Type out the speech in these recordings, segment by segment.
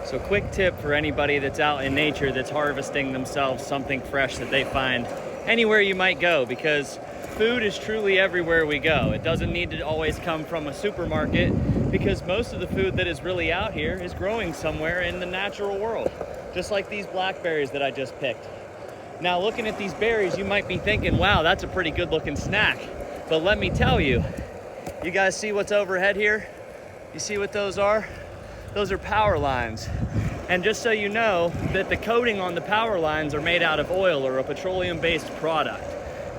So quick tip for anybody that's out in nature that's harvesting themselves something fresh that they find anywhere you might go, because food is truly everywhere we go. It doesn't need to always come from a supermarket, because most of the food that is really out here is growing somewhere in the natural world, just like these blackberries that I just picked. Now, looking at these berries, you might be thinking, wow, that's a pretty good looking snack. But let me tell you, you guys see what's overhead here? You see what those are? Those are power lines. And just so you know, that the coating on the power lines are made out of oil or a petroleum-based product.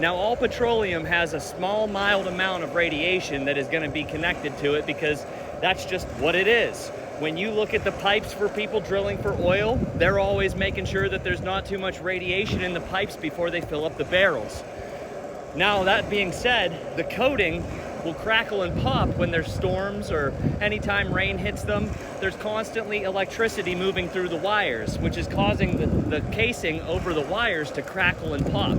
Now, all petroleum has a small, mild amount of radiation that is going to be connected to it, because that's just what it is. When you look at the pipes for people drilling for oil, they're always making sure that there's not too much radiation in the pipes before they fill up the barrels. Now, that being said, the coating will crackle and pop when there's storms or anytime rain hits them. There's constantly electricity moving through the wires, which is causing the casing over the wires to crackle and pop.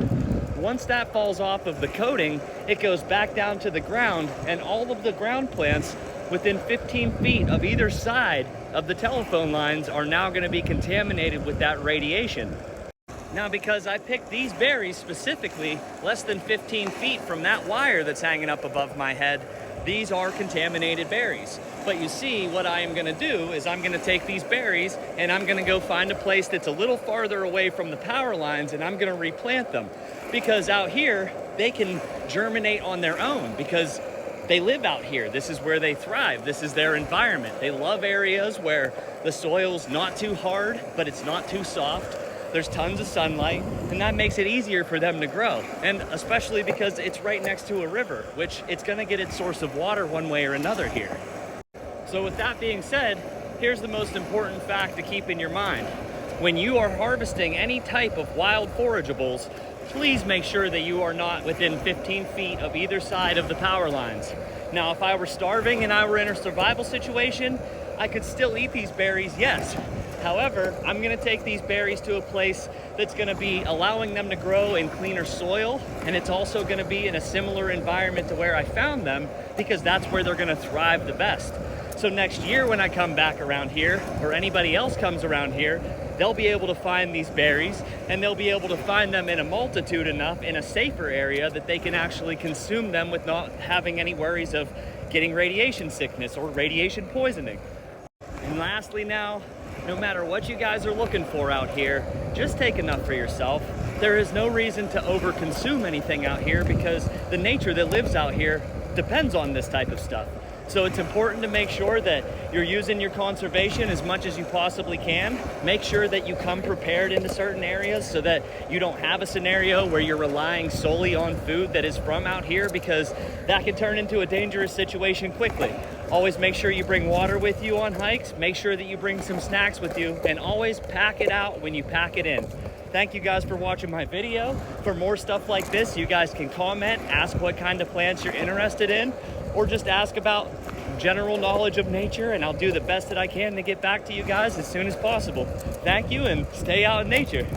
Once that falls off of the coating, it goes back down to the ground, and all of the ground plants within 15 feet of either side of the telephone lines are now going to be contaminated with that radiation. Now, because I picked these berries specifically less than 15 feet from that wire that's hanging up above my head, these are contaminated berries. But you see, what I am gonna do is I'm gonna take these berries and I'm gonna go find a place that's a little farther away from the power lines, and I'm gonna replant them. Because out here, they can germinate on their own, because they live out here. This is where they thrive. This is their environment. They love areas where the soil's not too hard, but it's not too soft. There's tons of sunlight, and that makes it easier for them to grow. And especially because it's right next to a river, which it's gonna get its source of water one way or another here. So with that being said, here's the most important fact to keep in your mind. When you are harvesting any type of wild forageables, please make sure that you are not within 15 feet of either side of the power lines. Now, if I were starving and I were in a survival situation, I could still eat these berries, yes. However, I'm gonna take these berries to a place that's gonna be allowing them to grow in cleaner soil, and it's also gonna be in a similar environment to where I found them, because that's where they're gonna thrive the best. So next year when I come back around here, or anybody else comes around here, they'll be able to find these berries, and they'll be able to find them in a multitude enough in a safer area that they can actually consume them with not having any worries of getting radiation sickness or radiation poisoning. And lastly now, no matter what you guys are looking for out here, just take enough for yourself. There is no reason to overconsume anything out here, because the nature that lives out here depends on this type of stuff. So it's important to make sure that you're using your conservation as much as you possibly can. Make sure that you come prepared into certain areas so that you don't have a scenario where you're relying solely on food that is from out here, because that can turn into a dangerous situation quickly. Always make sure you bring water with you on hikes. Make sure that you bring some snacks with you, and always pack it out when you pack it in. Thank you guys for watching my video. For more stuff like this, you guys can comment, ask what kind of plants you're interested in, or just ask about general knowledge of nature, and I'll do the best that I can to get back to you guys as soon as possible. Thank you, and stay out in nature.